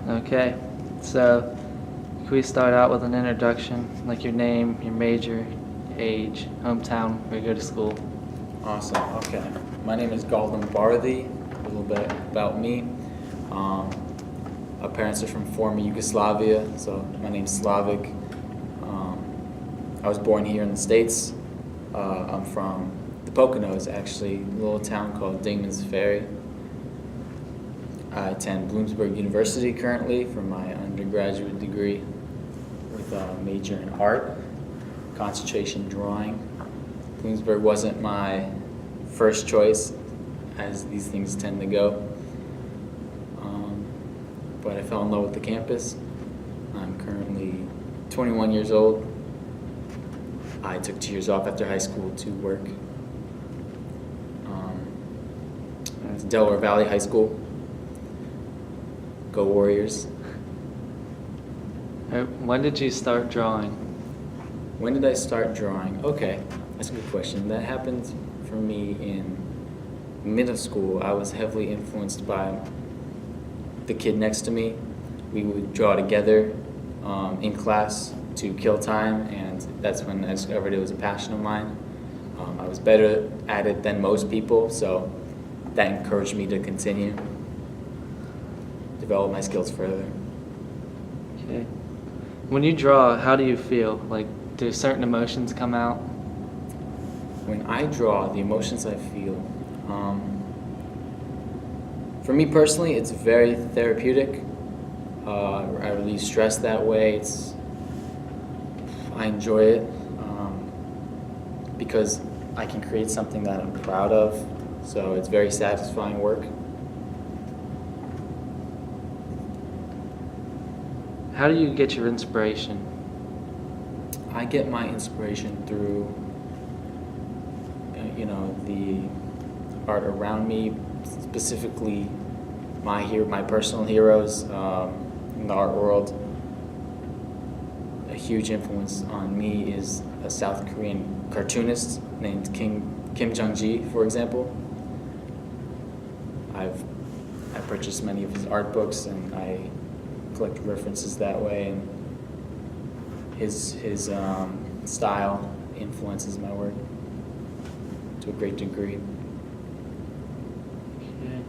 Okay, so can we start out with an introduction, like your name, your major, age, hometown, where you go to school? Awesome. Okay. My name is Golden Barthy. A little bit about me. Our parents are from former Yugoslavia, so my name's Slavic. I was born here in the States. I'm from the Poconos, actually, a little town called Dingman's Ferry. I attend Bloomsburg University currently for my undergraduate degree with a major in art, concentration drawing. Bloomsburg wasn't my first choice, as these things tend to go. But I fell in love with the campus. I'm currently 21 years old. I took 2 years off after high school to work. I went to Delaware Valley High School. Go Warriors. When did you start drawing? When did I start drawing? Okay, that's a good question. That happened for me in middle school. I was heavily influenced by the kid next to me. We would draw together in class to kill time, and that's when I discovered it was a passion of mine. I was better at it than most people, so that encouraged me to continue, develop my skills further. Okay. When you draw, how do you feel? Like, do certain emotions come out? When I draw, the emotions I feel, for me personally, it's very therapeutic. I release stress that way. I enjoy it because I can create something that I'm proud of. So it's very satisfying work. How do you get your inspiration? I get my inspiration through, the art around me, specifically my personal heroes in the art world. A huge influence on me is a South Korean cartoonist named Kim Jung-ji, for example. I purchased many of his art books, and I collect references that way, and his style influences my work to a great degree. Okay.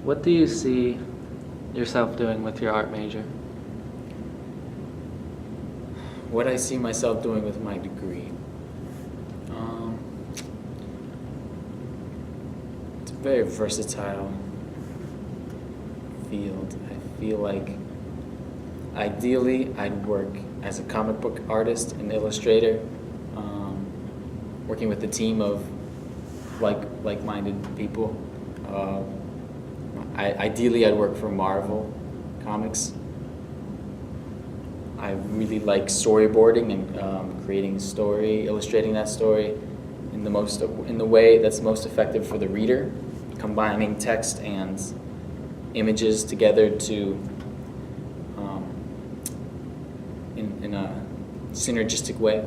What do you see yourself doing with your art major? What I see myself doing with my degree. It's a very versatile field. I feel like ideally I'd work as a comic book artist and illustrator, working with a team of like-minded people. Ideally I'd work for Marvel Comics. I really like storyboarding and creating a story, illustrating that story in the way that's most effective for the reader, combining text and images together to in a synergistic way.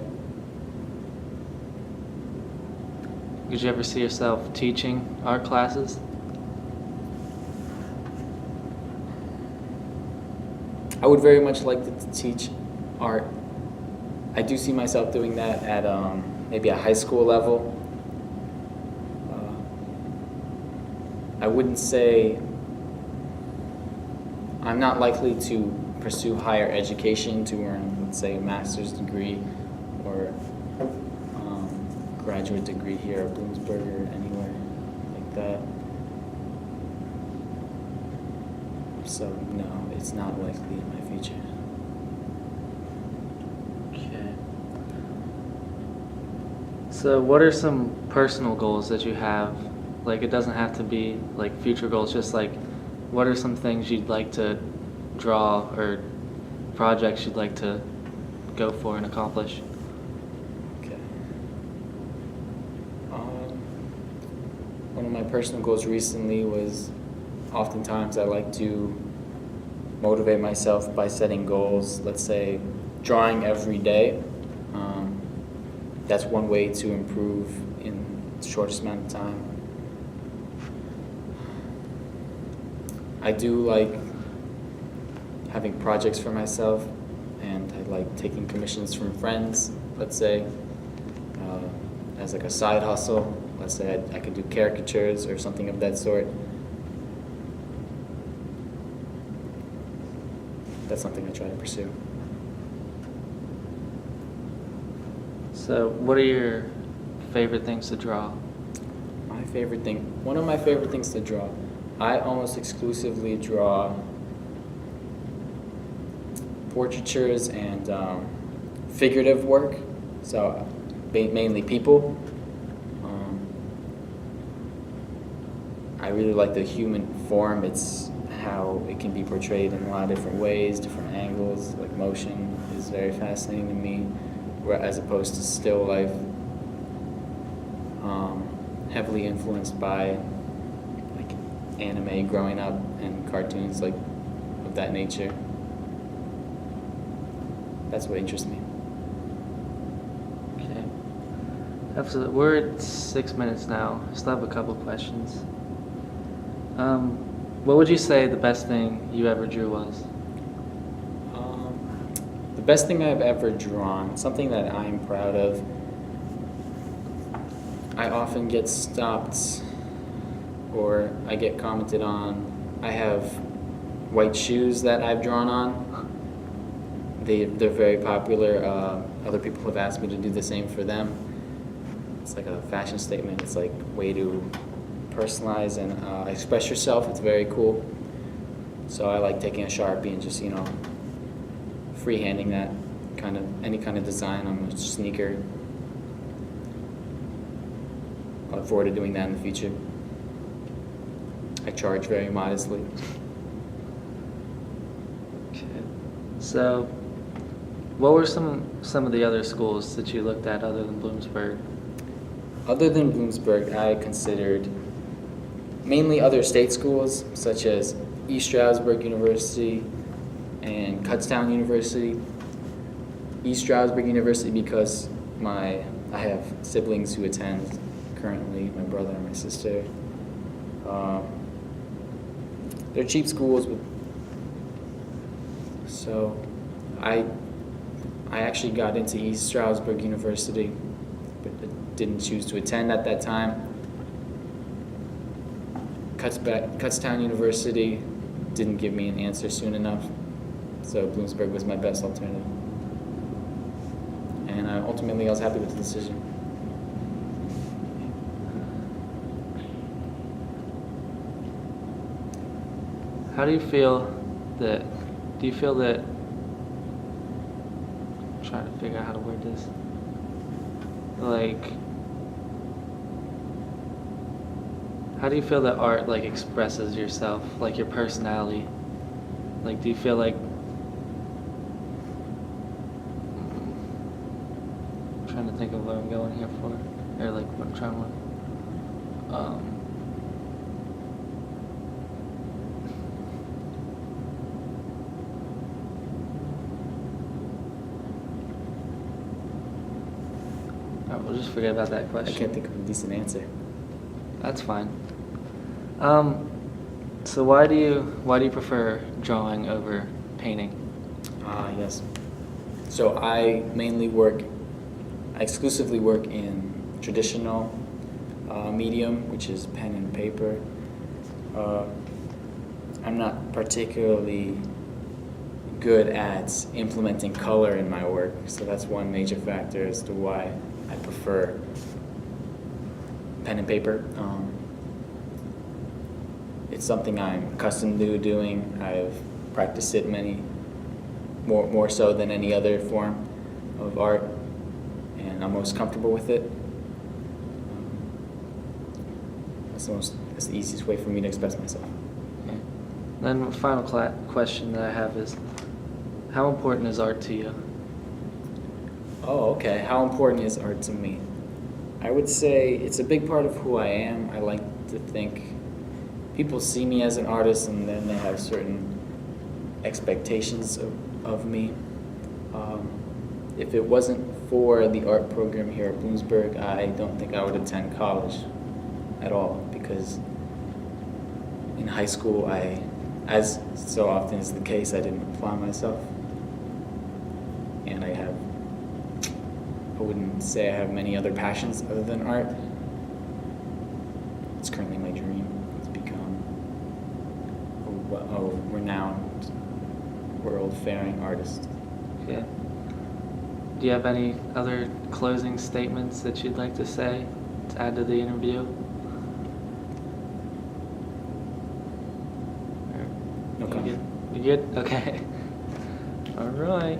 Did you ever see yourself teaching art classes? I would very much like to teach art. I do see myself doing that at maybe a high school level. I wouldn't say I'm not likely to pursue higher education to earn, let's say, a master's degree or graduate degree here at Bloomsburg or anywhere like that. So no, it's not likely in my future. Okay. So what are some personal goals that you have? Like, it doesn't have to be like future goals, just like what are some things you'd like to draw or projects you'd like to go for and accomplish? Okay. One of my personal goals recently was oftentimes I like to motivate myself by setting goals, let's say drawing every day. That's one way to improve in the shortest amount of time. I do like having projects for myself, and I like taking commissions from friends, let's say, as like a side hustle. Let's say I could do caricatures or something of that sort. That's something I try to pursue. So, what are your favorite things to draw? One of my favorite things to draw, I almost exclusively draw portraitures and figurative work, so mainly people. I really like the human form. It's how it can be portrayed in a lot of different ways, different angles. Like motion is very fascinating to me, as opposed to still life. Heavily influenced by like anime growing up and cartoons like of that nature. That's what interests me. Okay. Absolutely. We're at 6 minutes now. Still have a couple questions. What would you say the best thing you ever drew was? The best thing I've ever drawn, something that I'm proud of, I often get stopped or I get commented on. I have white shoes that I've drawn on. They're very popular. Other people have asked me to do the same for them. It's like a fashion statement. It's like a way to personalize and express yourself. It's very cool. So I like taking a Sharpie and just, freehanding that any kind of design on a sneaker. I look forward to doing that in the future. I charge very modestly. Okay. So, what were some of the other schools that you looked at other than Bloomsburg? Other than Bloomsburg, I considered mainly other state schools, such as East Stroudsburg University and Kutztown University. East Stroudsburg University because I have siblings who attend currently, my brother and my sister. They're cheap schools, so I actually got into East Stroudsburg University, but didn't choose to attend at that time. Kutztown University didn't give me an answer soon enough, so Bloomsburg was my best alternative. And ultimately I was happy with the decision. How do you feel that, I'm trying to figure out how to word this. Like, how do you feel that art expresses yourself, like your personality? Like, do you feel like, I'm trying to think of what I'm going here for, or what I'm trying to, we'll just forget about that question. I can't think of a decent answer. That's fine. So why do you prefer drawing over painting? Yes. So I exclusively work in traditional medium, which is pen and paper. I'm not particularly good at implementing color in my work, so that's one major factor as to why I prefer pen and paper. It's something I'm accustomed to doing. I've practiced it more so than any other form of art, and I'm most comfortable with it. That's the easiest way for me to express myself. Okay. Then the final question that I have is, how important is art to you? Oh, okay. How important is art to me? I would say it's a big part of who I am. I like to think people see me as an artist and then they have certain expectations of me. If it wasn't for the art program here at Bloomsburg, I don't think I would attend college at all, because in high school I as so often is the case, I didn't apply myself. And I wouldn't say I have many other passions other than art. It's currently my dream to become a renowned, world-faring artist. Yeah. Do you have any other closing statements that you'd like to say to add to the interview? No comment. You good? Okay. All right.